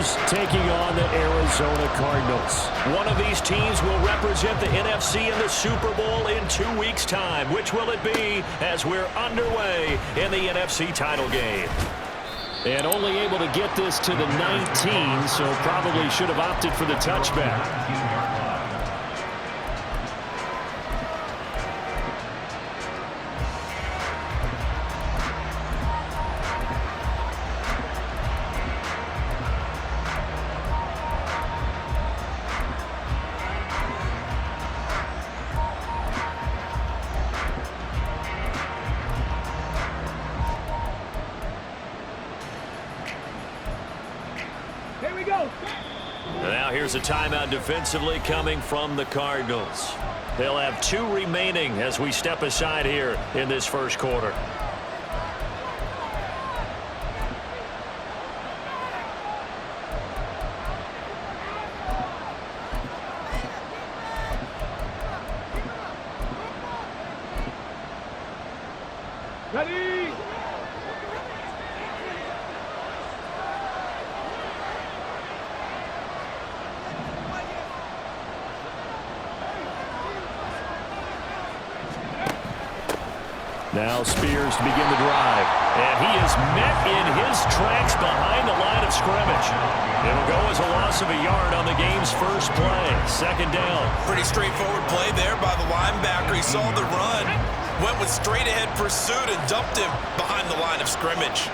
Bears taking on the Arizona Cardinals. One of these teams will represent the NFC in the Super Bowl in 2 weeks' time. Which will it be as we're underway in the NFC title game? And only able to get this to the 19, so probably should have opted for the touchback. Now here's a timeout defensively coming from the Cardinals. They'll have 2 remaining as we step aside here in this first quarter. Ready? Now Spears to begin the drive. And he is met in his tracks behind the line of scrimmage. It'll go as a loss of a yard on the game's first play. Second down. Pretty straightforward play there by the linebacker. He saw the run, went with straight ahead pursuit and dumped him behind the line of scrimmage.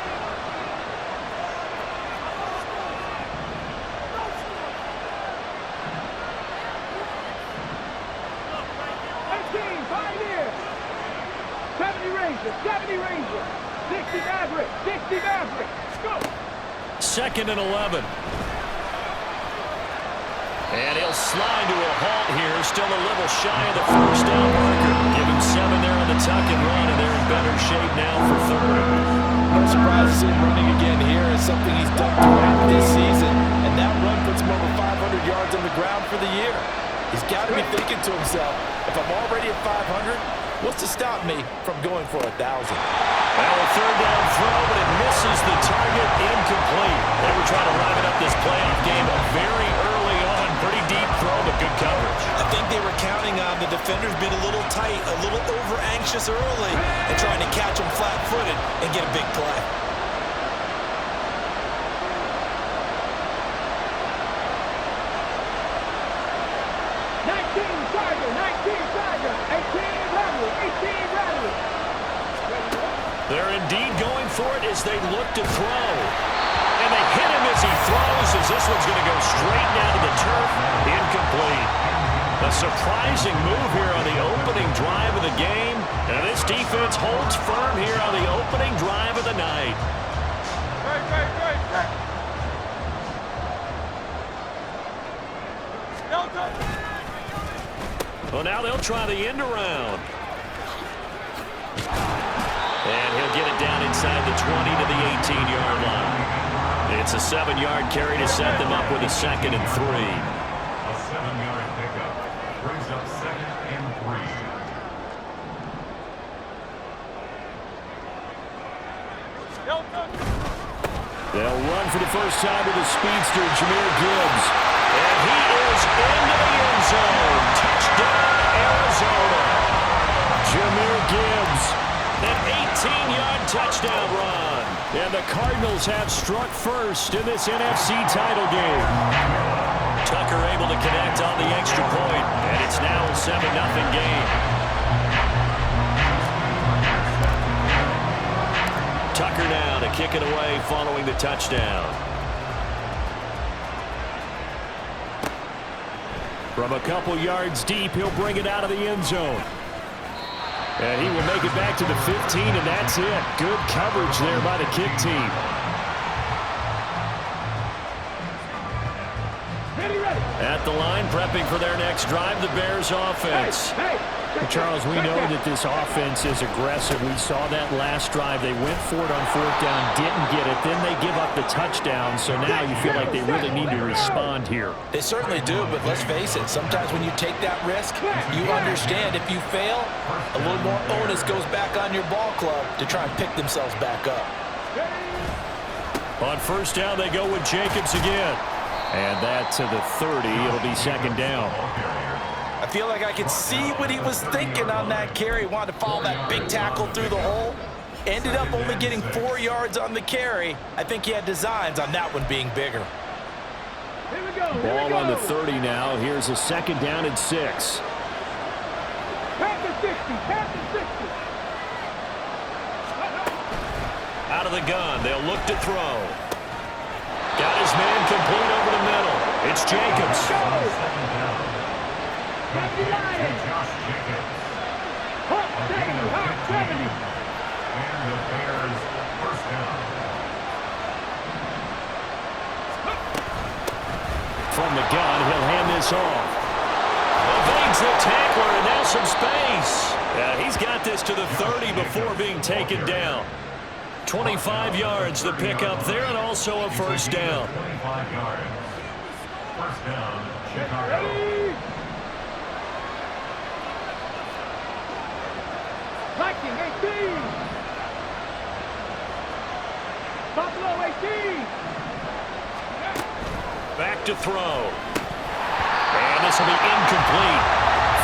Second and 11. And he'll slide to a halt here. Still a little shy of the first down marker. Give him 7 there on the tuck and run, and they're in better shape now for third. No surprise to see him running again here. It's something he's done throughout this season, and that run puts him over 500 yards on the ground for the year. He's got to be thinking to himself, if I'm already at 500, what's to stop me from going for 1,000? Well, a third down throw, but it misses the target, incomplete. They were trying to wrap it up this playoff game very early on. Pretty deep throw, but good coverage. I think they were counting on the defenders being a little tight, a little over-anxious early, and trying to catch them flat-footed and get a big play. They're indeed going for it as they look to throw. And they hit him as he throws, as this one's going to go straight down to the turf. Incomplete. A surprising move here on the opening drive of the game. And this defense holds firm here on the opening drive of the night. Well, now they'll try the end around. And he'll get it down inside the 20 to the 18-yard line. It's a 7-yard carry to set them up with a 2nd and 3. A 7-yard pickup brings up 2nd and 3. They'll run for the first time with the speedster, Jahmyr Gibbs. And he is into the end zone. Touchdown, Arizona. Jahmyr Gibbs. An 18-yard touchdown run. And the Cardinals have struck first in this NFC title game. Tucker able to connect on the extra point, and it's now a 7-0 game. Tucker now to kick it away following the touchdown. From a couple yards deep, he'll bring it out of the end zone. And he will make it back to the 15, and that's it. Good coverage there by the kick team. At the line, prepping for their next drive, the Bears offense. Charles, we know that this offense is aggressive. We saw that last drive. They went for it on 4th down, didn't get it. Then they give up the touchdown. So now you feel like they really need to respond here. They certainly do, but let's face it. Sometimes when you take that risk, you understand if you fail, a little more onus goes back on your ball club to try and pick themselves back up. On first down, they go with Jacobs again. And that to the 30. It'll be second down. I feel like I could see what he was thinking on that carry. He wanted to follow that big tackle through the hole. Ended up only getting 4 yards on the carry. I think he had designs on that one being bigger. Here we go. Ball on the 30 now. Here's a second down and 6. Pass the 60. Pass the 60. Out of the gun, they'll look to throw. Got his man complete over the middle. It's Jacobs. Josh Jacobs. Hot 70. Hot 70. And the Bears first down. From the gun, he'll hand this off. Evades the tackler, and now some space. Yeah, he's got this to the 30 before being taken down. 25 yards the pickup there, and also a first down. 25 yards. First down, Chicago. Ready. Viking 18. Buffalo 18. Back to throw. And this will be incomplete.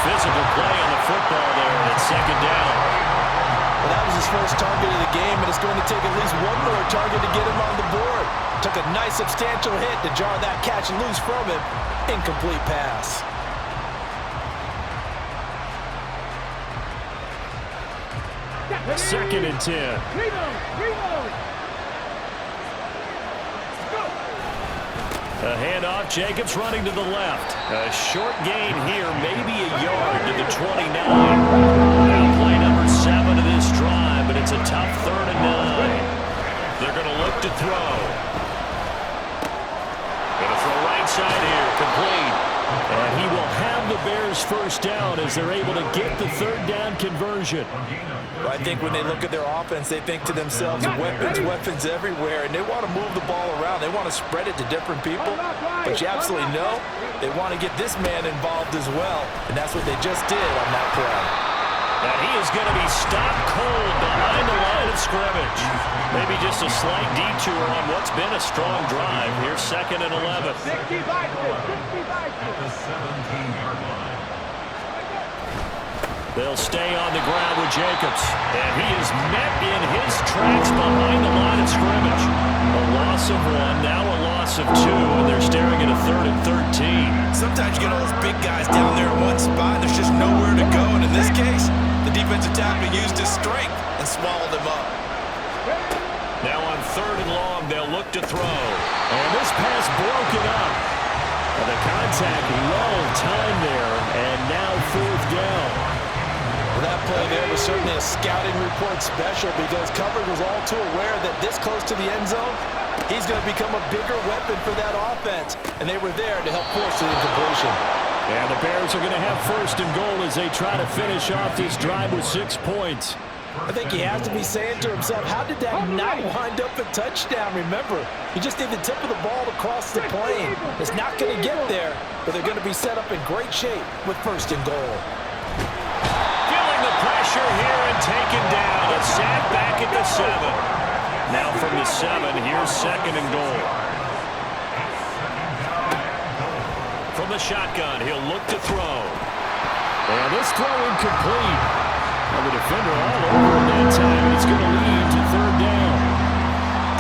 Physical play on the football there, and it's second down. Well, that was his first target of the game, and it's going to take at least one more target to get him on the board. Took a nice substantial hit to jar that catch loose from him. Incomplete pass. Second and 10. Reload. A handoff. Jacobs running to the left. A short gain here, maybe a yard to the 29. Now play number 7 of this drive, but it's a tough 3rd and 9. They're going to look to throw. Going to throw right side here, complete. And he will have the Bears first down as they're able to get the 3rd down conversion. I think when they look at their offense, they think to themselves, weapons everywhere, and they want to move the ball around. They want to spread it to different people, but you absolutely know they want to get this man involved as well, and that's what they just did on that play. And he is going to be stopped cold behind the line of scrimmage. Maybe just a slight detour on what's been a strong drive. Here's 2nd and 11. 65. At the 17-yard line. They'll stay on the ground with Jacobs. And he is met in his tracks behind the line of scrimmage. A loss of 1, now a loss of 2, and they're staring at a 3rd and 13. Sometimes you get all those big guys down there in one spot, and there's just nowhere to go. And in this case, the defensive tackle used his strength and swallowed him up. Now on 3rd and long, they'll look to throw. And this pass broken up. And the contact well timed there, and now 4th down. Well, that play there was certainly a scouting report special because coverage was all too aware that this close to the end zone, he's going to become a bigger weapon for that offense. And they were there to help force the incompletion. And the Bears are going to have 1st and goal as they try to finish off this drive with 6 points. I think he has to be saying to himself, how did that not wind up a touchdown? Remember, you just need the tip of the ball to cross the plane. It's not going to get there, but they're going to be set up in great shape with 1st and goal. Feeling the pressure here and taken down. A sack back at the 7. Now from the 7, here's 2nd and goal. From the shotgun, he'll look to throw. And this throw incomplete. And the defender all over him that time, and it's going to lead to 3rd down.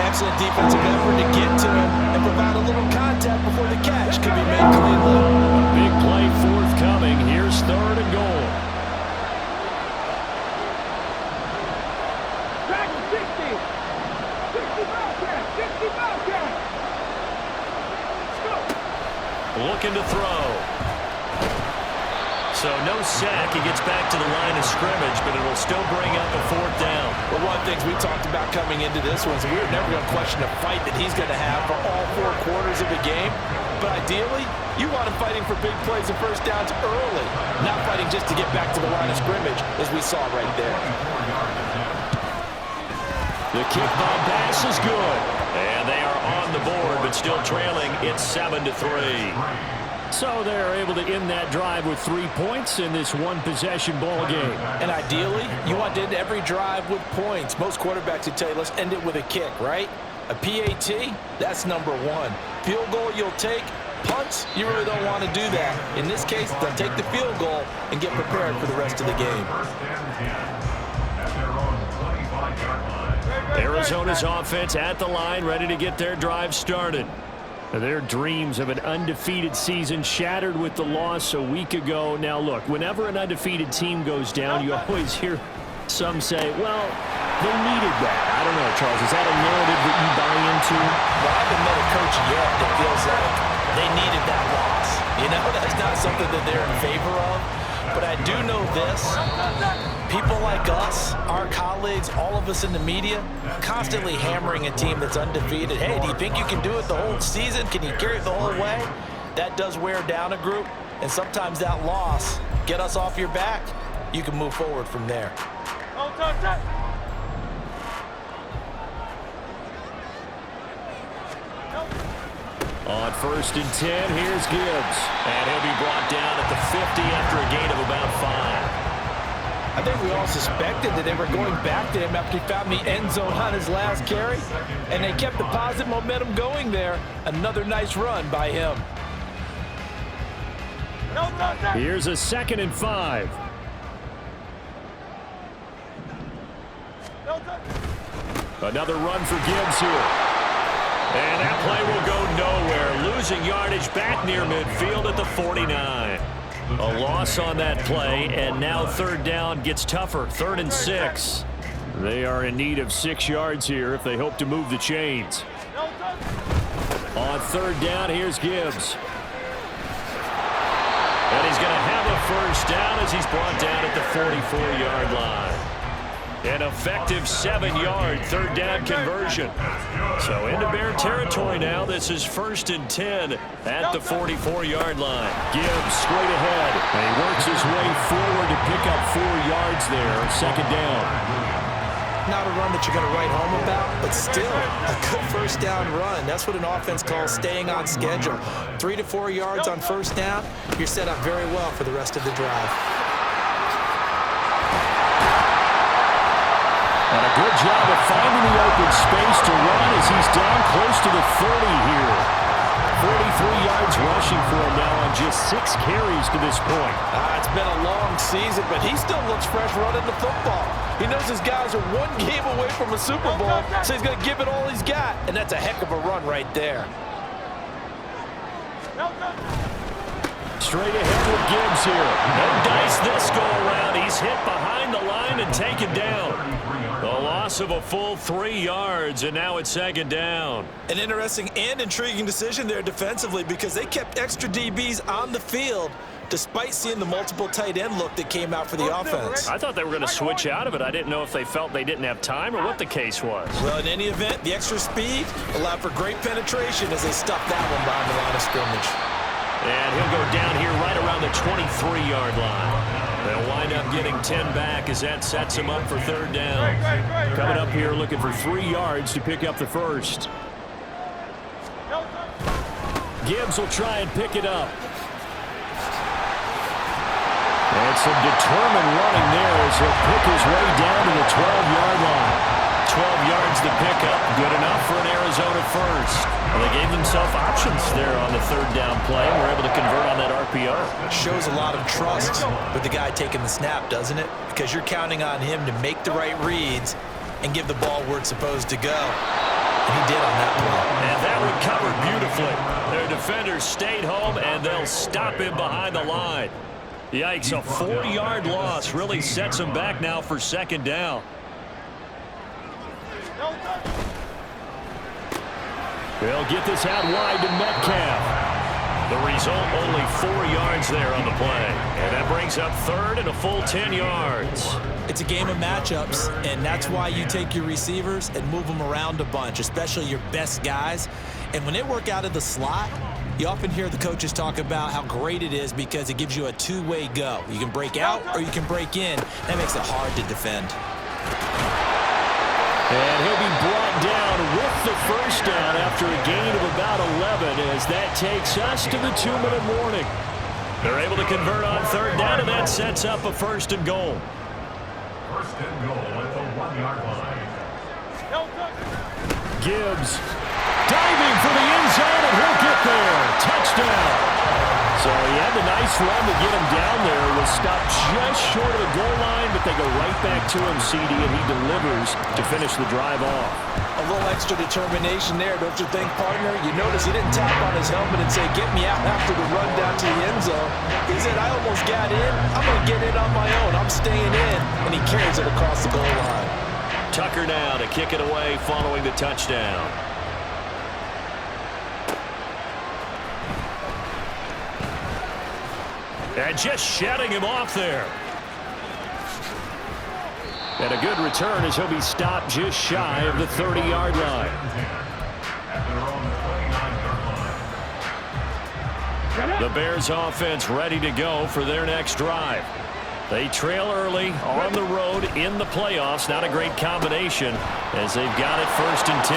Excellent defensive effort to get to him and provide a little contact before the catch could be made cleanly. A big play forthcoming. Here's 3rd and goal. Back to 60. 60 Bobcat. 60 Bobcat. Looking to throw. So no sack. He gets back to the line of scrimmage, but it'll still bring up a 4th down. Well, one of the things we talked about coming into this one is we were never going to question the fight that he's going to have for all 4 quarters of the game. But ideally, you want him fighting for big plays and 1st downs early, not fighting just to get back to the line of scrimmage, as we saw right there. The kick by Bass is good. And they are on the board, but still trailing. It's 7-3. So they're able to end that drive with 3 points in this one-possession ball game. And ideally, you want to end every drive with points. Most quarterbacks would tell you, let's end it with a kick, right? A PAT, that's number one. Field goal you'll take. Punts, you really don't want to do that. In this case, they'll take the field goal and get prepared for the rest of the game. First and 10 at their own 25-yard line. Arizona's offense at the line, ready to get their drive started. Their dreams of an undefeated season shattered with the loss a week ago. Now, look, whenever an undefeated team goes down, you always hear some say, well, they needed that. I don't know, Charles. Is that a narrative that you buy into? Well, I haven't met a coach yet that feels like they needed that loss. You know, that's not something that they're in favor of. But I do know this. People like us, our colleagues, all of us in the media, constantly hammering a team that's undefeated. Hey, do you think you can do it the whole season? Can you carry it the whole way? That does wear down a group. And sometimes that loss, get us off your back, you can move forward from there. On first and 10, here's Gibbs. And he'll be brought down at the 50 after a gain of about 5. I think we all suspected that they were going back to him after he found the end zone on his last carry. And they kept the positive momentum going there. Another nice run by him. Here's a 2nd and 5. Another run for Gibbs here. And that play will go nowhere. Losing yardage back near midfield at the 49. A loss on that play, and now 3rd down gets tougher. 3rd and 6. They are in need of 6 yards here if they hope to move the chains. On 3rd down, here's Gibbs. And he's going to have a 1st down as he's brought down at the 44-yard line. An effective 7-yard 3rd down conversion. So into Bear territory now. This is 1st and 10 at the 44-yard line. Gibbs straight ahead. And he works his way forward to pick up 4 yards there. 2nd down. Not a run that you're going to write home about, but still a good 1st down run. That's what an offense calls staying on schedule. 3 to 4 yards on 1st down. You're set up very well for the rest of the drive. And a good job of finding the open space to run as he's down close to the 30 here. 43 yards rushing for him now on just 6 carries to this point. It's been a long season, but he still looks fresh running the football. He knows his guys are 1 game away from a Super Bowl, so he's going to give it all he's got. And that's a heck of a run right there. Straight ahead with Gibbs here. No dice this go around. He's hit behind the line and taken down. The loss of a full 3 yards, and now it's 2nd down. An interesting and intriguing decision there defensively because they kept extra DBs on the field despite seeing the multiple tight end look that came out for the offense. I thought they were going to switch out of it. I didn't know if they felt they didn't have time or what the case was. Well, in any event, the extra speed allowed for great penetration as they stuffed that one behind the line of scrimmage. And he'll go down here right around the 23-yard line. They'll wind up getting 10 back as that sets him up for 3rd down. Coming up here looking for 3 yards to pick up the 1st. Gibbs will try and pick it up. And some determined running there as he'll pick his way down to the 12-yard line. 12 yards to pick up. Good enough for an Arizona 1st. Well, they gave themselves options there on the 3rd down play and were able to convert on that RPO. Shows a lot of trust with the guy taking the snap, doesn't it? Because you're counting on him to make the right reads and give the ball where it's supposed to go. And he did on that play. And that one covered beautifully. Their defenders stayed home, and they'll stop him behind the line. Yikes, a 4-yard loss really sets him back now for 2nd down. They'll get this out wide to Metcalf. The result, only 4 yards there on the play. And that brings up 3rd and a full 10 yards. It's a game of matchups, and that's why you take your receivers and move them around a bunch, especially your best guys. And when they work out of the slot, you often hear the coaches talk about how great it is because it gives you a 2-way go. You can break out or you can break in. That makes it hard to defend. And he'll be brought down with the 1st down after a gain of about 11 as that takes us to the 2-minute warning. They're able to convert on 3rd down, and that sets up a 1st and goal. 1st and goal at the 1-yard line. Gibbs diving for the end zone, and he'll get there. Touchdown. So he had the nice run to get him down there. Was stopped just short of the goal line, but they go right back to him, CD, and he delivers to finish the drive off. A little extra determination there, don't you think, partner? You notice he didn't tap on his helmet and say, get me out after the run down to the end zone. He said, I almost got in. I'm going to get in on my own. I'm staying in. And he carries it across the goal line. Tucker now to kick it away following the touchdown. And just shutting him off there. And a good return as he'll be stopped just shy of the 30-yard line. The Bears offense ready to go for their next drive. They trail early on the road in the playoffs. Not a great combination as they've got it 1st and 10.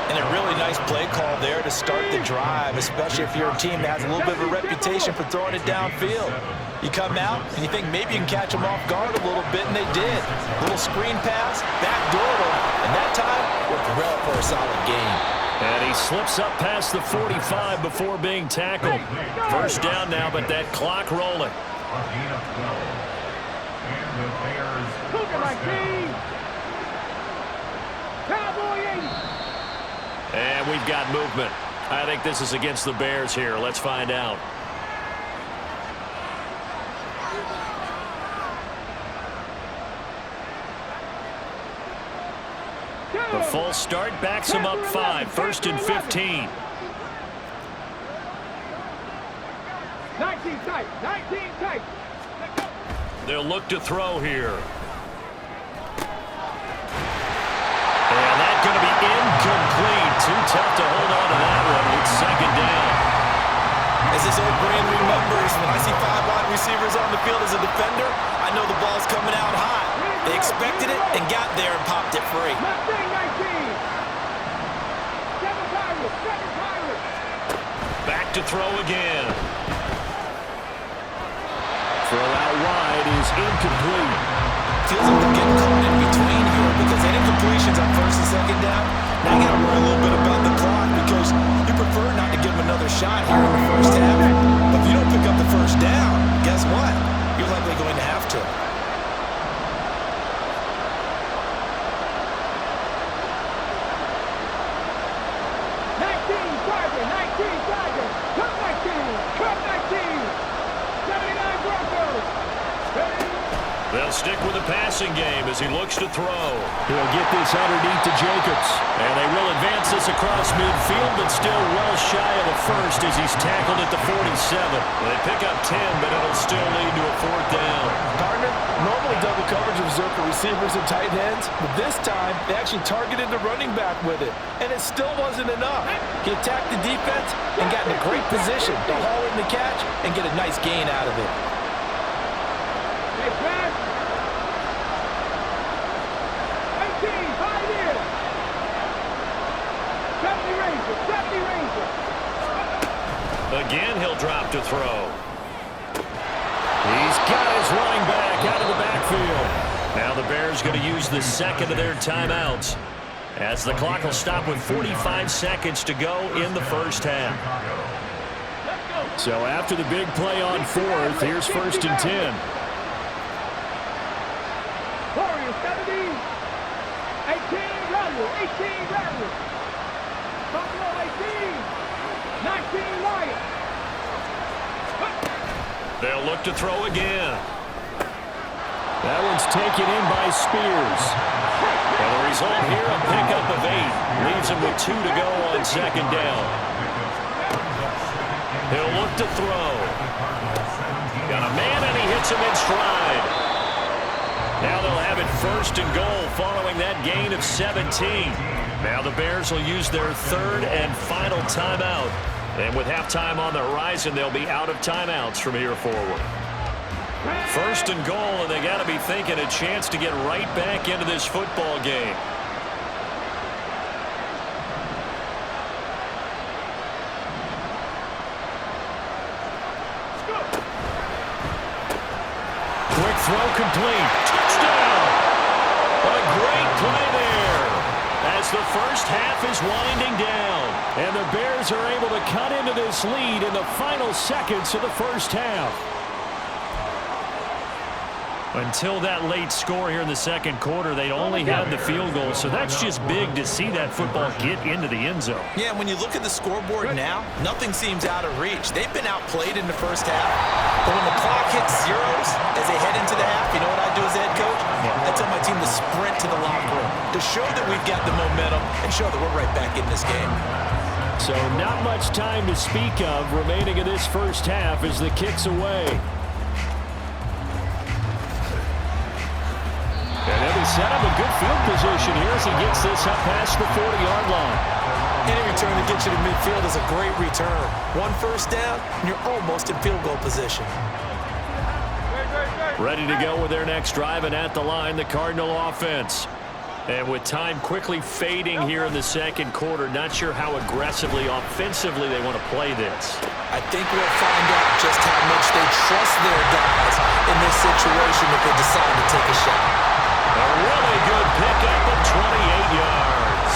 And a really nice play call there to start the drive, especially if you're a team that has a little bit of a reputation for throwing it downfield. You come out and you think maybe you can catch them off guard a little bit, and they did. Little screen pass, backdoored them, and that time worked well for a solid gain. And he slips up past the 45 before being tackled. 1st down now, but that clock rolling. And we've got movement. I think this is against the Bears here. Let's find out. The full start backs him up 5. 1st and 15. 19 tight. 19 tight. They'll look to throw here. And that's going to be incomplete. Too tough to hold on to that one. It's 2nd down. As this old brain remembers, when I see 5 wide receivers on the field as a defender, I know the ball's coming out high. They expected it and got there and popped it free. Back to throw again. Throw out wide is incomplete. Feels like they're getting caught in between here because that incompletion's on 1st and 2nd down. Now you got to worry a little bit about the clock because you prefer not to give them another shot here in the 1st half. But if you don't pick up the 1st down, guess what? You're likely going to have to. They'll stick with the passing game as he looks to throw. He'll get this underneath to Jacobs. And they will advance this across midfield, but still well shy of the 1st as he's tackled at the 47. They pick up 10, but it'll still lead to a 4th down. Partner, normally double coverage is reserved for receivers and tight ends, but this time they actually targeted the running back with it, and it still wasn't enough. He attacked the defense and got in a great position to haul in the catch and get a nice gain out of it. Again, he'll drop to throw. He's got his running back out of the backfield. Now the Bears going to use the 2nd of their timeouts as the clock will stop with 45 seconds to go in the 1st half. So after the big play on 4th, here's 1st and 10. Warriors 70. 18 Rebel. 18 Rebel. Buffalo 18. 19 Lions. They'll look to throw again. That one's taken in by Spears. And the result here, a pickup of 8. Leaves him with 2 to go on 2nd down. He'll look to throw. Got a man, and he hits him in stride. Now they'll have it 1st and goal following that gain of 17. Now the Bears will use their 3rd and final timeout. And with halftime on the horizon, they'll be out of timeouts from here forward. 1st and goal, and they got to be thinking a chance to get right back into this football game. Quick throw complete. Touchdown! A great play there. as the first half is winding down. And the Bears are able to cut into this lead in the final seconds of the first half. Until that late score here in the second quarter, they'd only had the field goal, so that's just big to see that football get into the end zone. Yeah, when you look at the scoreboard now, nothing seems out of reach. They've been outplayed in the first half, but when the clock hits zeros as they head into the half, you know what I do as head coach? I tell my team to sprint to the locker room to show that we've got the momentum and show that we're right back in this game. So not much time to speak of remaining in this first half as the kick's away. And they'll be set up a good field position here as he gets this up past the 40-yard line. Any return that gets you to midfield is a great return. One first down, and you're almost in field goal position. Ready to go with their next drive, and at the line, the Cardinal offense. And with time quickly fading here in the second quarter, not sure how aggressively, offensively they want to play this. I think we'll find out just how much they trust their guys in this situation if they decide to take a shot. A really good pickup of 28 yards.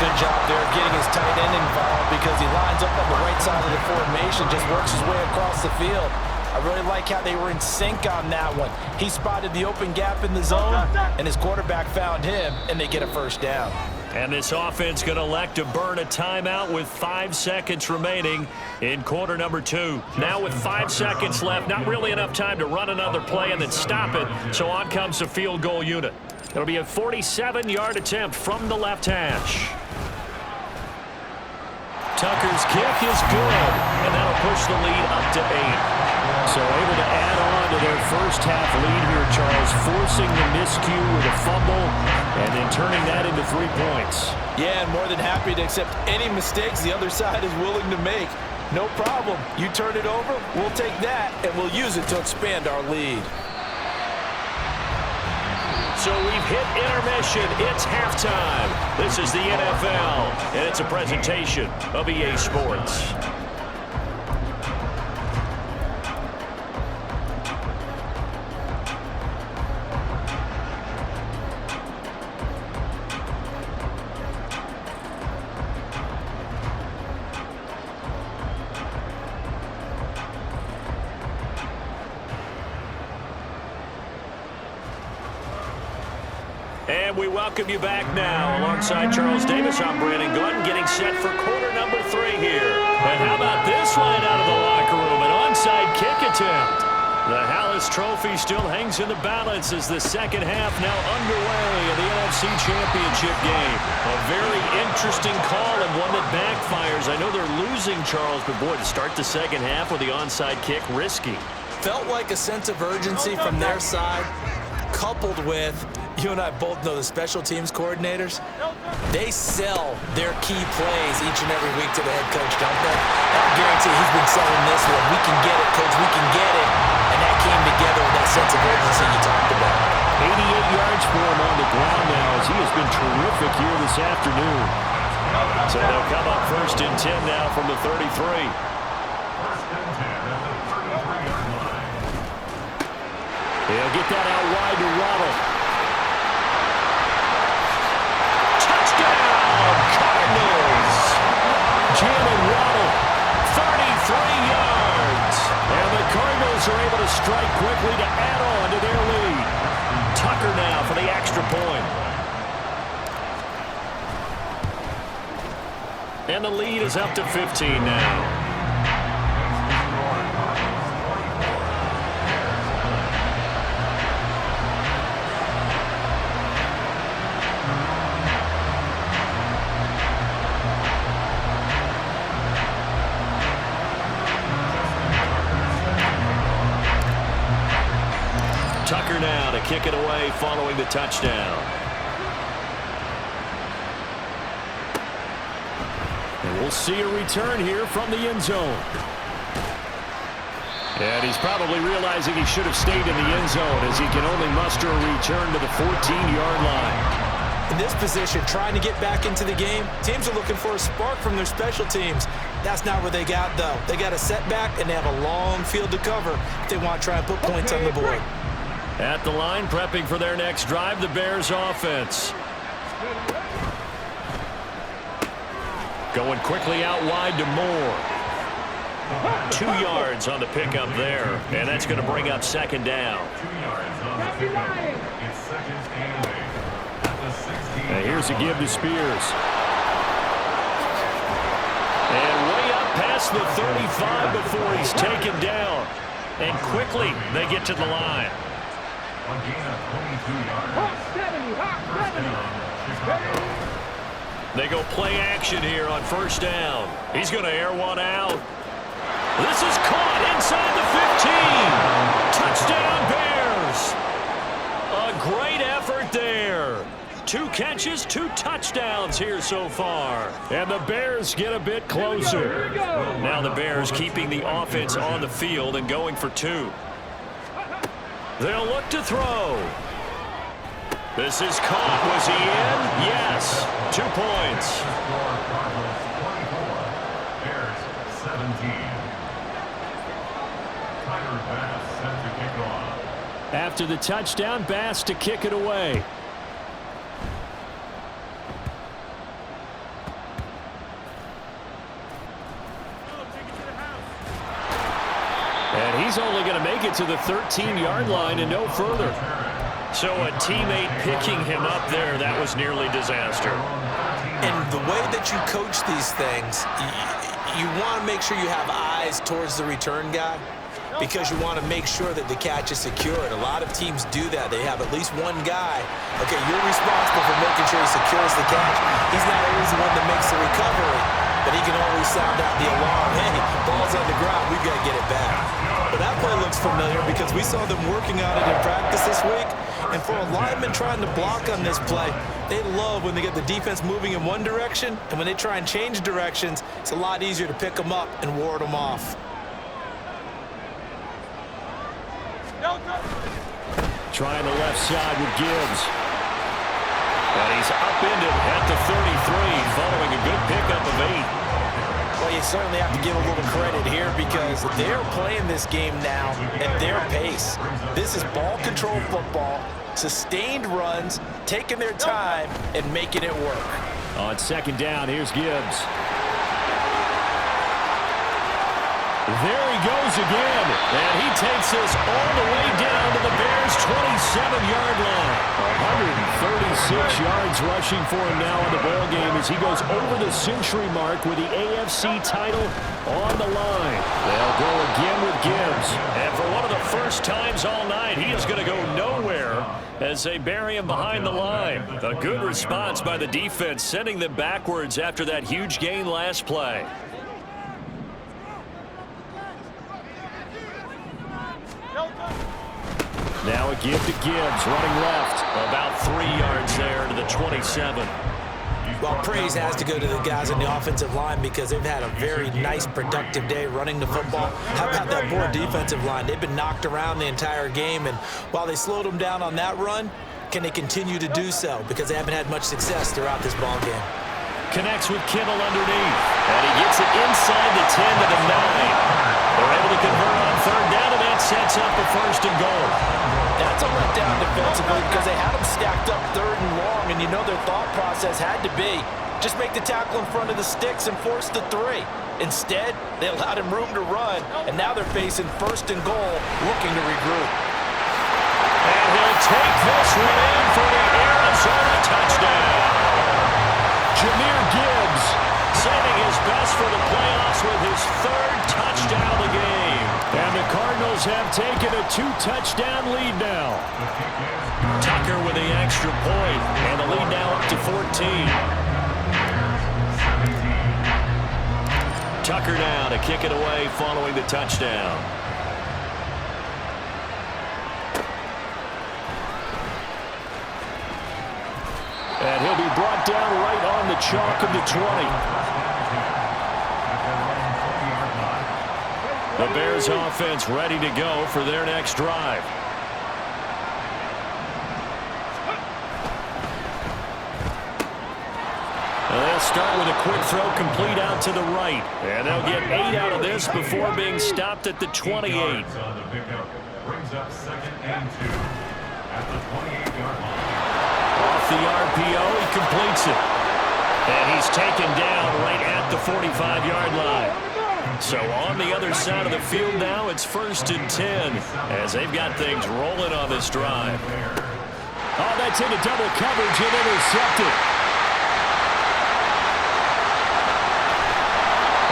Good job there getting his tight end involved because he lines up on the right side of the formation, just works his way across the field. I really like how they were in sync on that one. He spotted the open gap in the zone, and his quarterback found him, and they get a first down. And this offense going to elect to burn a timeout with 5 seconds remaining in quarter number 2. Now with 5 seconds left, not really enough time to run another play and then stop it. So on comes the field goal unit. It'll be a 47-yard attempt from the left hash. Tucker's kick is good, and that'll push the lead up to 8. So able to add on to their first half lead here, Charles, forcing the miscue with a fumble and then turning that into 3 points. Yeah, and more than happy to accept any mistakes the other side is willing to make. No problem. You turn it over, we'll take that, and we'll use it to expand our lead. So we've hit intermission. It's halftime. This is the NFL, and it's a presentation of EA Sports. And we welcome you back now. Alongside Charles Davis, I'm Brandon Gordon, getting set for quarter number 3 here. And how about this line out of the locker room? An onside kick attempt. The Hallis Trophy still hangs in the balance as the second half now underway in the NFC Championship game. A very interesting call and one that backfires. I know they're losing, Charles, but boy, to start the second half with the onside kick, risky. Felt like a sense of urgency from their side, coupled with, you and I both know the special teams coordinators, they sell their key plays each and every week to the head coach, don't they? I guarantee he's been selling this one. We can get it, coach, we can get it. And that came together with that sense of urgency you talked about. 88 yards for him on the ground now as he has been terrific here this afternoon. So they'll come up 1st and 10 now from the 33. 1st and 10 at the 33-yard line. They'll get that out wide to Waddle. Cardinals. Jalen Waddle, 33 yards. and the Cardinals are able to strike quickly to add on to their lead. Tucker now for the extra point. And the lead is up to 15 now. Tucker now to kick it away following the touchdown. And we'll see a return here from the end zone. And he's probably realizing he should have stayed in the end zone as he can only muster a return to the 14-yard line. In this position, trying to get back into the game, teams are looking for a spark from their special teams. That's not what they got, though. They got a setback, and they have a long field to cover if they want to try and put points on the board. At the line, prepping for their next drive, the Bears offense. Going quickly out wide to Moore. 2 yards on the pickup there, and that's going to bring up second down. 2 yards on the pickup. It's second and 8 at the 16. And here's a give to Spears. And way up past the 35 before he's taken down. And quickly they get to the line. A gain of 22 yards. Hot 70, hot 70. Chicago. They go play action here on first down. He's going to air one out. This is caught inside the 15. Touchdown, Bears. A great effort there. 2 catches, 2 touchdowns here so far. And the Bears get a bit closer. Now the Bears keeping the offense on the field and going for 2. They'll look to throw. This is caught. Was he in? Yes. 2 points. Score Cardinals 24. Bears 17. Tyler Bass set to kick off. After the touchdown, Bass to kick it away. And he's only going to make it to the 13-yard line and no further. So a teammate picking him up there, that was nearly disaster. And the way that you coach these things, you want to make sure you have eyes towards the return guy because you want to make sure that the catch is secured. A lot of teams do that. They have at least one guy. Okay, you're responsible for making sure he secures the catch. He's not always the one that makes the recovery, but he can always sound out the alarm. Hey, ball's on the ground. We've got to get it back. But that play looks familiar because we saw them working on it in practice this week. And for a lineman trying to block on this play, they love when they get the defense moving in one direction, and when they try and change directions, it's a lot easier to pick them up and ward them off. Trying the left side with Gibbs. And he's upended at the 33 following a good pickup of 8. Well, you certainly have to give a little credit here because they're playing this game now at their pace. This is ball control football, sustained runs, taking their time, and making it work. On second down, here's Gibbs. There he goes again, and he takes this all the way down to the Bears' 27-yard line. 136 yards rushing for him now in the ballgame as he goes over the century mark with the AFC title on the line. They'll go again with Gibbs. And for one of the first times all night, he is going to go nowhere as they bury him behind the line. A good response by the defense, sending them backwards after that huge gain last play. Now a give to Gibbs, running left. About 3 yards there to the 27. Well, praise has to go to the guys on the offensive line because they've had a very nice, productive day running the football. How about that poor defensive line? They've been knocked around the entire game, and while they slowed them down on that run, can they continue to do so? Because they haven't had much success throughout this ball game. Connects with Kittle underneath. And he gets it inside the 10 to the 9. They're able to convert on third down, and that sets up the 1st and goal. That's a letdown defensively because they had them stacked up 3rd and long, and you know their thought process had to be just make the tackle in front of the sticks and force the 3. Instead, they allowed him room to run, and now they're facing 1st and goal, looking to regroup. And he'll take this one in for the Arizona touchdown. Jahmyr Gibbs Saving his best for the playoffs with his 3rd touchdown of the game. And the Cardinals have taken a 2-touchdown lead now. Tucker with the extra point, and the lead now up to 14. Tucker now to kick it away following the touchdown. And he'll be brought down right on the chalk of the 20. The Bears offense ready to go for their next drive. They'll start with a quick throw complete out to the right. And they'll get 8 out of this before being stopped at the 28. On the pickup brings up 2nd and 2 at the 28-yard line. Off the RPO, he completes it. And he's taken down right at the 45-yard line. So on the other side of the field now, it's 1st and 10 as they've got things rolling on this drive. Oh, that's into double coverage and intercepted.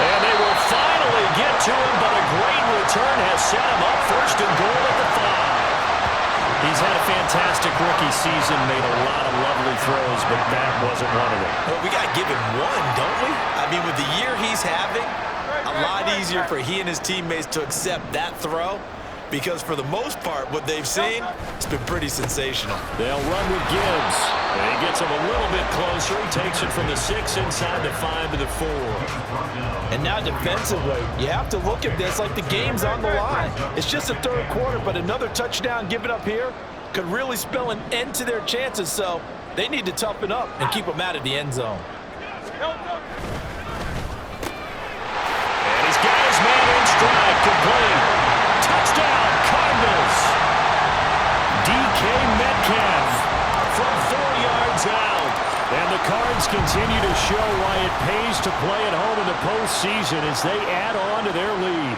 And they will finally get to him, but a great return has set him up 1st and goal at the 5. He's had a fantastic rookie season, made a lot of lovely throws, but that wasn't one of them. Well, we got to give him one, don't we? I mean, with the year he's having, a lot easier for he and his teammates to accept that throw because for the most part, what they've seen, it's been pretty sensational. They'll run with Gibbs. And he gets him a little bit closer. He takes it from the 6 inside the 5 to the 4. And now defensively, you have to look at this like the game's on the line. It's just the 3rd quarter, but another touchdown given up here could really spell an end to their chances, so they need to toughen up and keep them out of the end zone. And he's got his man in stride, complete. Touchdown, Cardinals. DK Metcalf From 4 yards out. And the Cards continue to show why it pays to play at home in the postseason as they add on to their lead.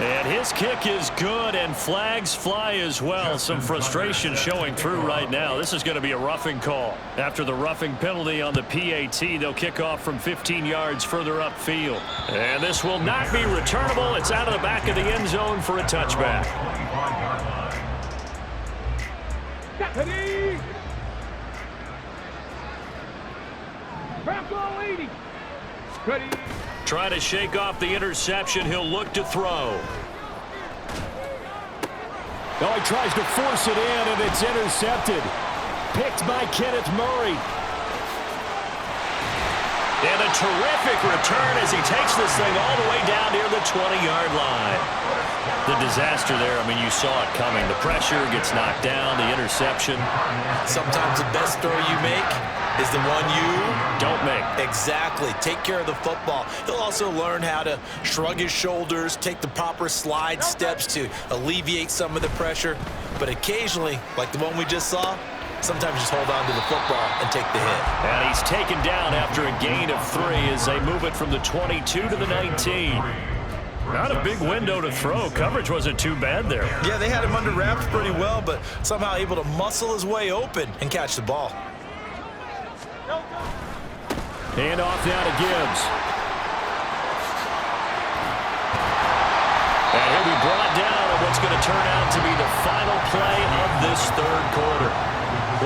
And his kick is good, and flags fly as well. Some frustration showing through right now. This is going to be a roughing call. After the roughing penalty on the PAT, they'll kick off from 15 yards further upfield. And this will not be returnable. It's out of the back of the end zone for a touchback. Ready? Back on leading. Ready? Trying to shake off the interception. He'll look to throw. Oh, he tries to force it in, and it's intercepted. Picked by Kenneth Murray. And a terrific return as he takes this thing all the way down near the 20-yard line. The disaster there, I mean, you saw it coming. The pressure gets knocked down, the interception. Sometimes the best throw you make is the one you don't make. Exactly. Take care of the football. He'll also learn how to shrug his shoulders, take the proper slide steps to alleviate some of the pressure. But occasionally, like the one we just saw, sometimes just hold on to the football and take the hit. And he's taken down after a gain of 3 as they move it from the 22 to the 19. Not a big window to throw. Coverage wasn't too bad there. Yeah, they had him under wraps pretty well, but somehow able to muscle his way open and catch the ball. Hand off now to Gibbs. And he'll be brought down on what's going to turn out to be the final play of this 3rd quarter.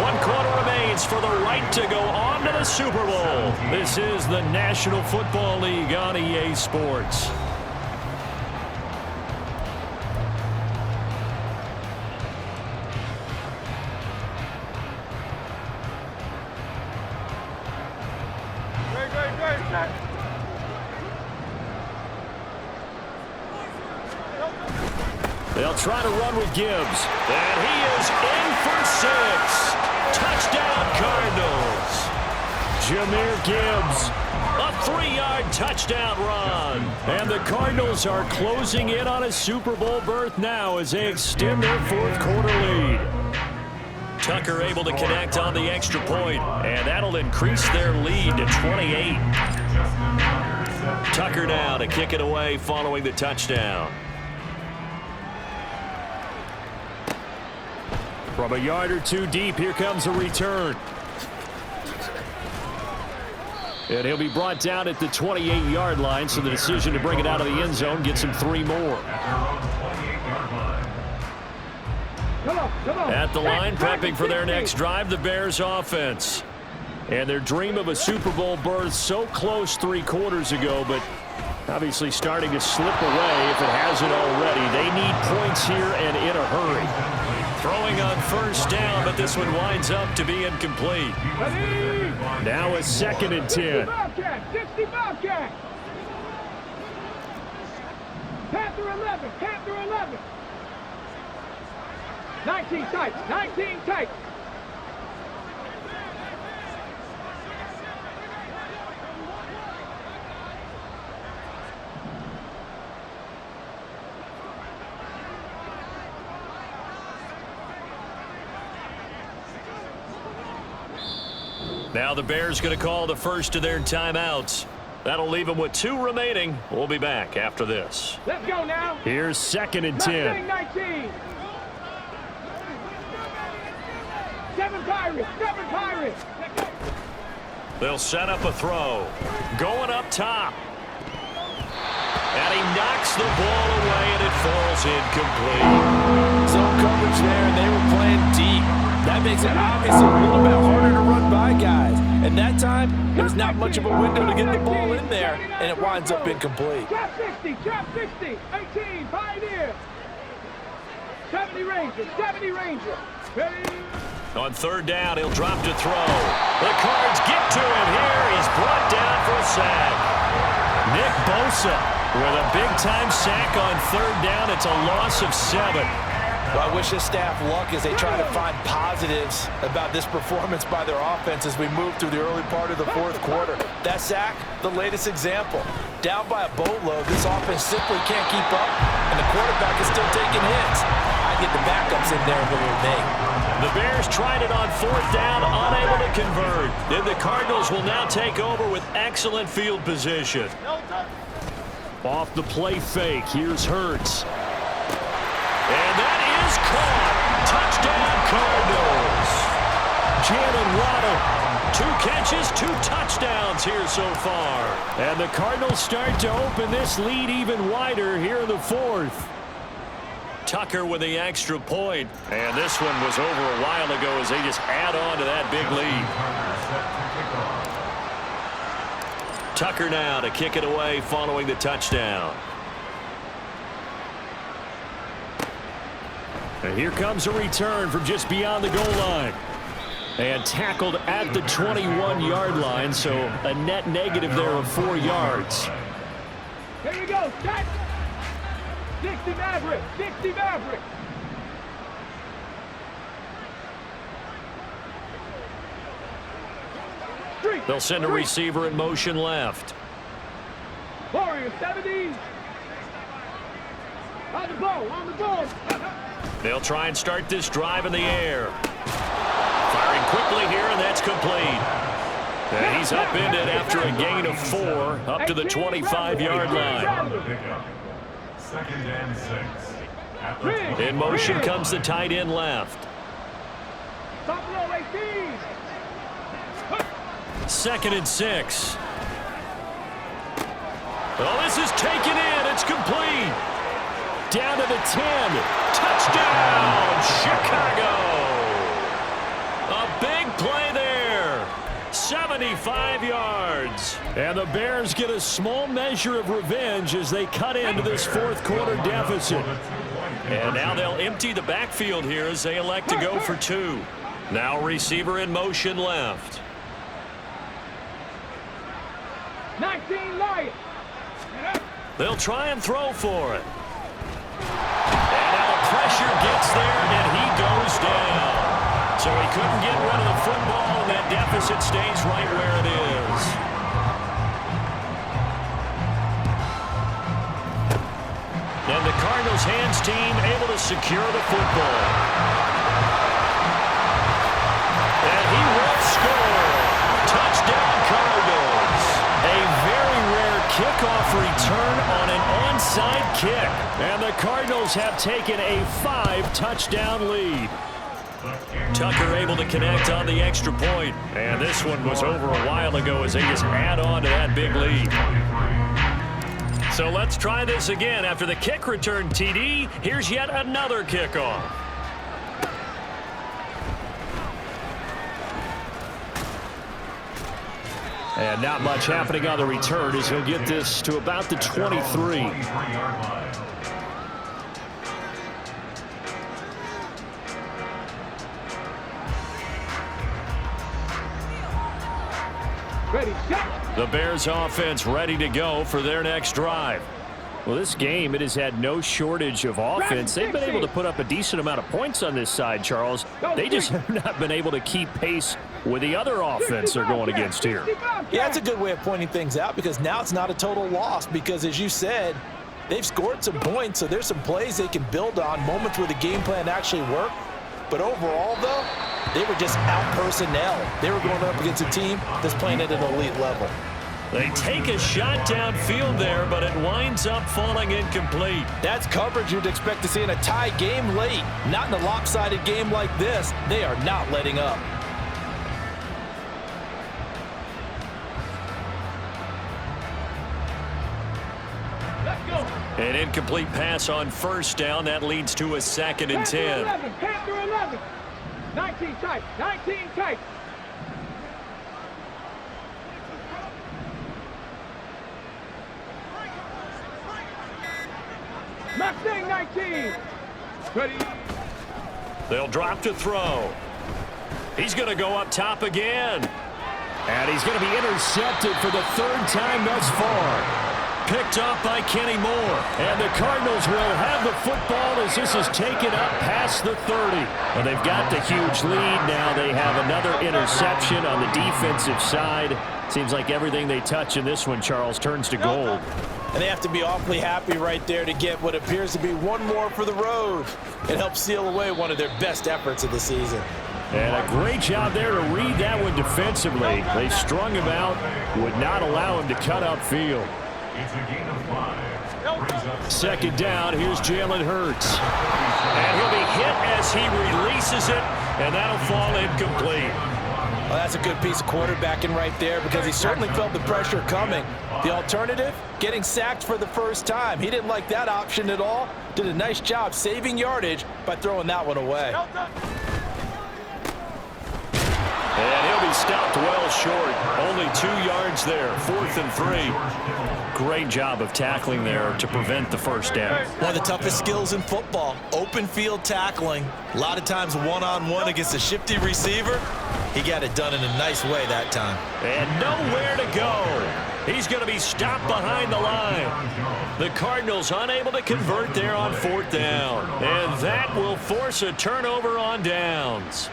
1 quarter remains for the right to go on to the Super Bowl. This is the National Football League on EA Sports. They'll try to run with Gibbs. And he is in for 6. Touchdown, Cardinals. Jahmyr Gibbs. A 3-yard touchdown run. And the Cardinals are closing in on a Super Bowl berth now as they extend their 4th quarter lead. Tucker able to connect on the extra point, and that'll increase their lead to 28. Tucker now to kick it away following the touchdown. From a yard or 2 deep, here comes a return. And he'll be brought down at the 28-yard line, so the decision to bring it out of the end zone gets him 3 more. At the line, prepping for their next drive, the Bears offense. And their dream of a Super Bowl berth so close 3 quarters ago, but obviously starting to slip away if it hasn't already. They need points here and in a hurry. Throwing on 1st down, but this one winds up to be incomplete. Now a 2nd and 10. 60 Bobcat. Panther 11. Panther 11. 19 tight. 19 tight. Now the Bears going to call the first of their timeouts. That'll leave them with 2 remaining. We'll be back after this. Let's go now. Here's 2nd and 10. 19. 7 Pirates. 7 Pirates. They'll set up a throw. Going up top. And he knocks the ball away, and it falls incomplete. Zone coverage there, and they were playing deep. That makes it obviously a little bit harder to run by guys. And that time, there's not much of a window to get the ball in there, and it winds up incomplete. Trap 60. Trap 60. 18. Pioneer. 70 Ranger. 70 Ranger. Ready? On 3rd down, he'll drop to throw. The Cards get to him here. He's brought down for a sack. Nick Bosa with a big-time sack on 3rd down. It's a loss of 7. Well, I wish this staff luck as they try to find positives about this performance by their offense as we move through the early part of the 4th quarter. That sack, the latest example. Down by a boatload, this offense simply can't keep up, and the quarterback is still taking hits. I get the backups in there if it were me. The Bears tried it on 4th down, unable to convert. Then the Cardinals will now take over with excellent field position. Off the play fake, here's Hurts. And that is caught. Touchdown, Cardinals. Jalen Waddle. 2 catches, 2 touchdowns here so far. And the Cardinals start to open this lead even wider here in the 4th. Tucker with the extra point. And this one was over a while ago as they just add on to that big lead. Tucker now to kick it away following the touchdown. And here comes a return from just beyond the goal line. And tackled at the 21-yard line, so a net negative there of 4 yards. Here we go. Set. 60 Maverick. 60 Maverick. They'll send a receiver in motion left. Warriors 70. On the ball. On the ball. They'll try and start this drive in the air. Firing quickly here, and that's complete. And he's upended after a gain of 4 up to the 25-yard line. 2nd and 6. In motion comes the tight end left. Top row 18. 2nd and 6. Oh, this is taken in. It's complete. Down to the 10. Touchdown, Chicago. A big play there. 75 yards. And the Bears get a small measure of revenge as they cut into this 4th quarter deficit. And now they'll empty the backfield here as they elect to go for 2. Now receiver in motion left. 19 Lions. They'll try and throw for it. And now the pressure gets there, and he goes down. So he couldn't get rid of the football, and that deficit stays right where it is. And the Cardinals hands team able to secure the football. And he will score. Touchdown, Cardinals. A very rare kickoff return on an onside kick. And the Cardinals have taken a 5-touchdown lead. Tucker able to connect on the extra point. And this one was over a while ago as they just add on to that big lead. So let's try this again. After the kick return TD, here's yet another kickoff. And not much happening on the return as he'll get this to about the 23. Ready, set. The Bears offense ready to go for their next drive. Well, this game, it has had no shortage of offense. They've been able to put up a decent amount of points on this side, Charles. They just have not been able to keep pace with the other offense they're going against here. Yeah, that's a good way of pointing things out because now it's not a total loss because, as you said, they've scored some points, so there's some plays they can build on, moments where the game plan actually worked. But overall, though, They were just out personnel. They were going up against a team that's playing at an elite level. They take a shot downfield there, but it winds up falling incomplete. That's coverage you'd expect to see in a tie game late. Not in a lopsided game like this. They are not letting up. An incomplete pass on first down. That leads to a 2nd and 10. 11, Panther 11. 19 tight, 19 tight. Mustang 19. Ready. They'll drop to throw. He's going to go up top again. And he's going to be intercepted for the 3rd time thus far. Picked off by Kenny Moore. And the Cardinals will have the football as this is taken up past the 30. And they've got the huge lead. Now they have another interception on the defensive side. Seems like everything they touch in this one, Charles, turns to gold. And they have to be awfully happy right there to get what appears to be one more for the road. It helps seal away one of their best efforts of the season. And a great job there to read that one defensively. They strung him out, would not allow him to cut upfield. It's a gain of 5. 2nd down, here's Jalen Hurts. And he'll be hit as he releases it, and that'll fall incomplete. Well, that's a good piece of quarterbacking right there because he certainly felt the pressure coming. The alternative, getting sacked for the first time. He didn't like that option at all. Did a nice job saving yardage by throwing that one away. And he'll be stopped well short. Only 2 yards there. 4th and 3. Great job of tackling there to prevent the first down. One of the toughest skills in football, open field tackling. A lot of times one-on-one against a shifty receiver. He got it done in a nice way that time. And nowhere to go. He's going to be stopped behind the line. The Cardinals unable to convert there on 4th down. And that will force a turnover on downs.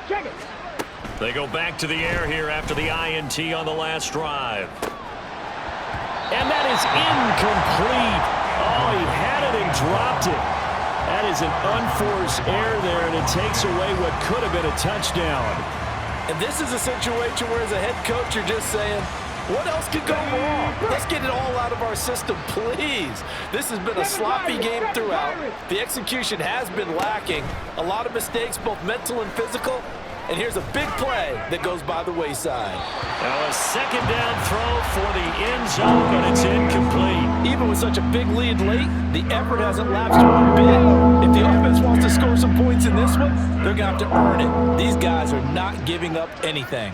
Check it. They go back to the air here after the INT on the last drive. And that is incomplete. Oh, he had it and dropped it. That is an unforced error there, and it takes away what could have been a touchdown. And this is a situation where as a head coach you're just saying, what else could go wrong? Let's get it all out of our system, please. This has been a sloppy game throughout. The execution has been lacking. A lot of mistakes, both mental and physical. And here's a big play that goes by the wayside. Now a 2nd down throw for the end zone, but it's incomplete. Even with such a big lead late, the effort hasn't lapsed one bit. If the offense wants to score some points in this one, they're going to have to earn it. These guys are not giving up anything.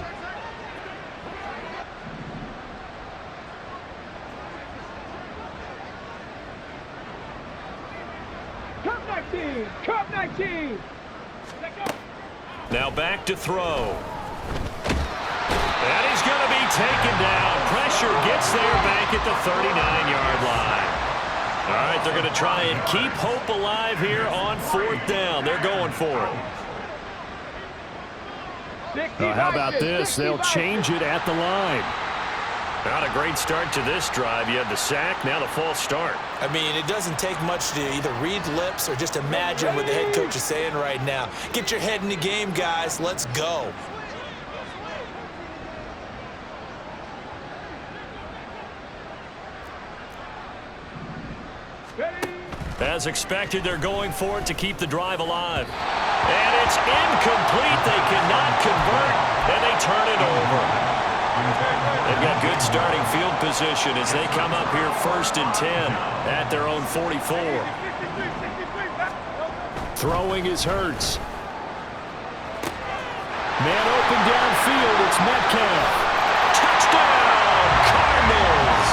Cup 19. Let go. Now back to throw. And he's going to be taken down. Pressure gets there back at the 39-yard line. All right, they're going to try and keep hope alive here on 4th down. They're going for it. How about this? They'll change it at the line. Not a great start to this drive. You had the sack, now the false start. I mean, it doesn't take much to either read lips or just imagine what the head coach is saying right now. Get your head in the game, guys. Let's go. As expected, they're going for it to keep the drive alive. And it's incomplete. They cannot convert, and they turn it over. They've got good starting field position as they come up here 1st and 10 at their own 44. Throwing is Hurts. Man open downfield, it's Metcalf. Touchdown, Cardinals!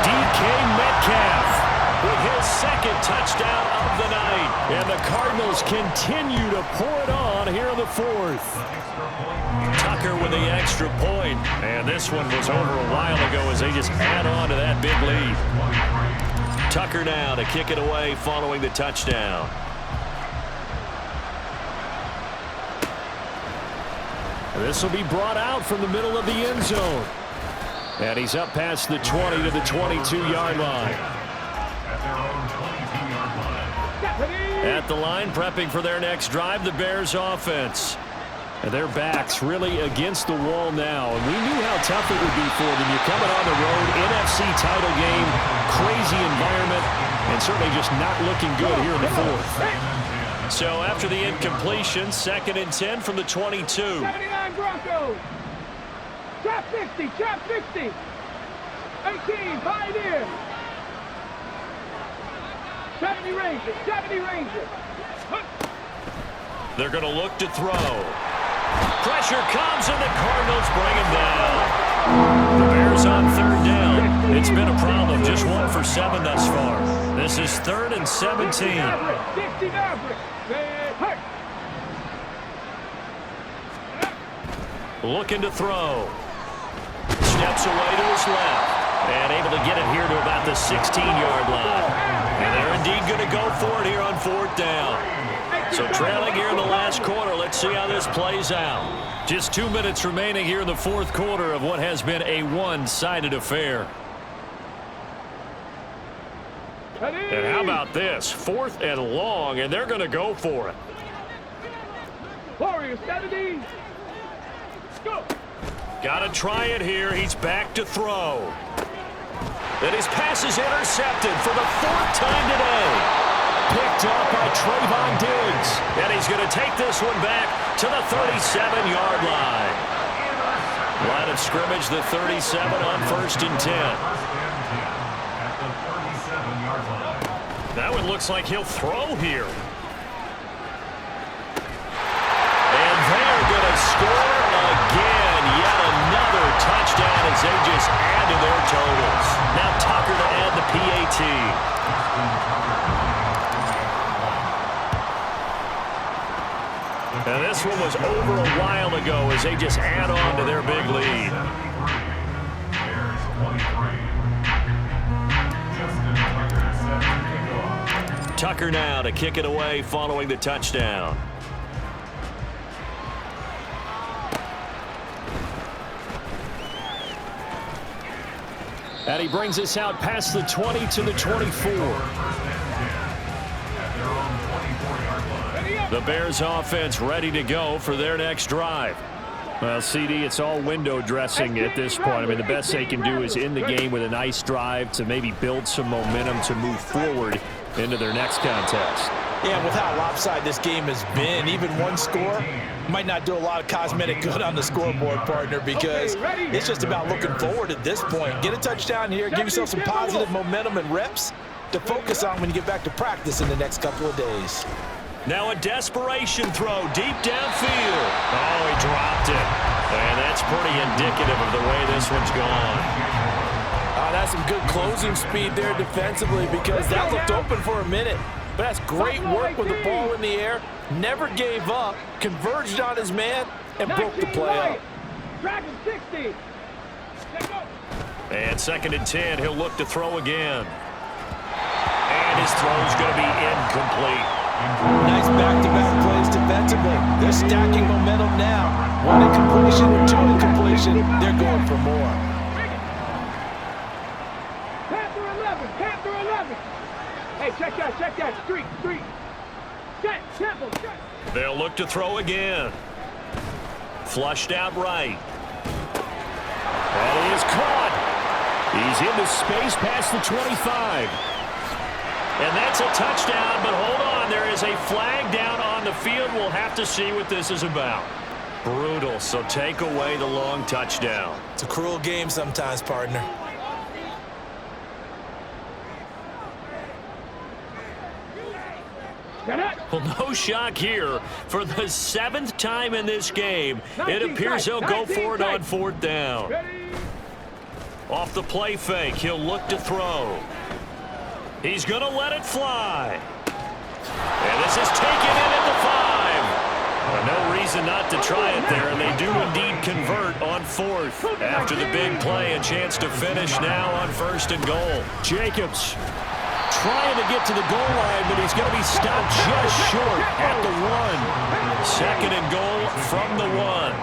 DK Metcalf with his 2nd touchdown of the night. And the Cardinals continue to pour it on here in the 4th. Tucker with the extra point. And this one was over a while ago as they just add on to that big lead. Tucker now to kick it away following the touchdown. This will be brought out from the middle of the end zone. And he's up past the 20 to the 22-yard line. At their own 22-yard line. At the line, prepping for their next drive, the Bears offense. And their backs really against the wall now. And we knew how tough it would be for them. You're coming on the road, NFC title game, crazy environment, and certainly just not looking good here in the fourth. So after the incompletion, 2nd and 10 from the 22. 79 Broncos. Trap 50, trap 50. 18, Pioneers. 70 Rangers, 70 Rangers. They're going to look to throw. Pressure comes, and the Cardinals bring him down. The Bears on 3rd down. It's been a problem. Just 1 for 7 thus far. This is 3rd and 17. 60 Maverick. Looking to throw. Steps away to his left. And able to get it here to about the 16-yard line. And they're indeed going to go for it here on 4th down. So trailing here in the last quarter. Let's see how this plays out. Just 2 minutes remaining here in the 4th quarter of what has been a one-sided affair. And how about this? 4th and long, and they're going to go for it. Warriors, 70. Go. Got to try it here. He's back to throw. And his pass is intercepted for the 4th time today. Picked up by Trayvon Diggs. And he's going to take this one back to the 37-yard line. Line of scrimmage, the 37 on 1st and 10. At the 37-yard line. That one looks like he'll throw here. And they're going to score again. Yet another touchdown as they just add to their totals. Now Tucker to add the PAT. And this one was over a while ago as they just add on to their big lead. Bears 23. Tucker now to kick it away following the touchdown. And he brings us out past the 20 to the 24. The Bears offense ready to go for their next drive. Well, CD, it's all window dressing at this point. I mean, the best they can do is end the game with a nice drive to maybe build some momentum to move forward into their next contest. Yeah, with how lopsided this game has been, even one score might not do a lot of cosmetic good on the scoreboard, partner, because it's just about looking forward at this point. Get a touchdown here, give yourself some positive momentum and reps to focus on when you get back to practice in the next couple of days. Now a desperation throw deep downfield. Oh, he dropped it. And that's pretty indicative of the way this one's gone. That's some good closing speed there defensively, because that looked open for a minute. But that's great work with the ball in the air. Never gave up, converged on his man, and broke the play up. Dragon 60. And 2nd and 10, he'll look to throw again. And his throw's going to be incomplete. Nice back-to-back plays defensively. They're stacking momentum now. 1 incompletion, 2 incompletion. They're going for more. Panther 11, Panther 11. Hey, check that. Street. Set, temple, set. They'll look to throw again. Flushed out right. And he is caught. He's into space past the 25. And that's a touchdown, but hold on. There is a flag down on the field. We'll have to see what this is about. Brutal, so take away the long touchdown. It's a cruel game sometimes, partner. Well, no shock here. For the 7th time in this game, it appears he'll go for it on 4th down. Off the play fake, he'll look to throw. He's going to let it fly. And this is taken in at the 5. No reason not to try it there, and they do indeed convert on 4th. After the big play, a chance to finish now on 1st and goal. Jacobs trying to get to the goal line, but he's going to be stopped just short at the 1. 2nd and goal from the 1.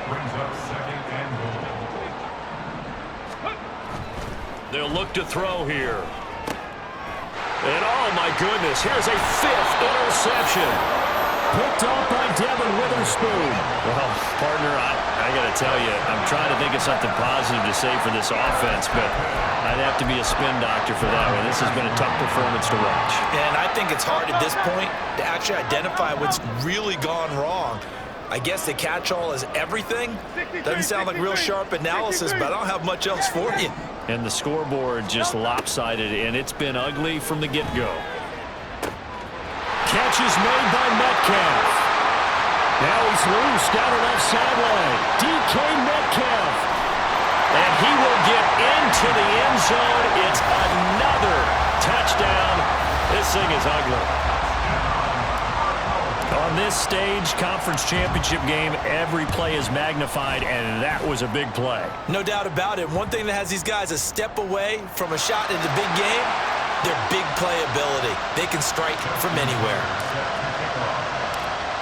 Brings up 2nd and goal. They'll look to throw here. And oh my goodness, here's a 5th interception. Picked off by Devin Witherspoon. Well, partner, I got to tell you, I'm trying to think of something positive to say for this offense, but I'd have to be a spin doctor for that one. This has been a tough performance to watch. And I think it's hard at this point to actually identify what's really gone wrong. I guess the catch-all is everything. Doesn't sound like real sharp analysis, but I don't have much else for you. And the scoreboard just lopsided, and it's been ugly from the get-go. Catch is made by Metcalf. Now he's loose down the left sideline. DK Metcalf. And he will get into the end zone. It's another touchdown. This thing is ugly. On this stage, conference championship game, every play is magnified, and that was a big play. No doubt about it. One thing that has these guys a step away from a shot in the big game, their big playability. They can strike from anywhere.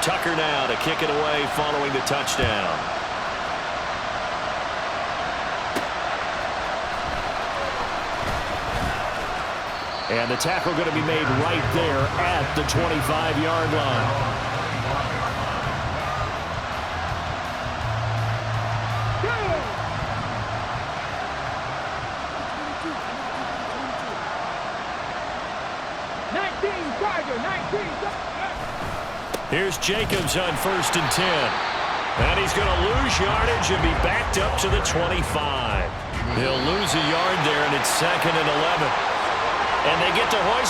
Tucker now to kick it away following the touchdown. And the tackle going to be made right there at the 25-yard line. Here's Jacobs on 1st and 10. And he's going to lose yardage and be backed up to the 25. He'll lose a yard there, and it's 2nd and 11. And they get to hoist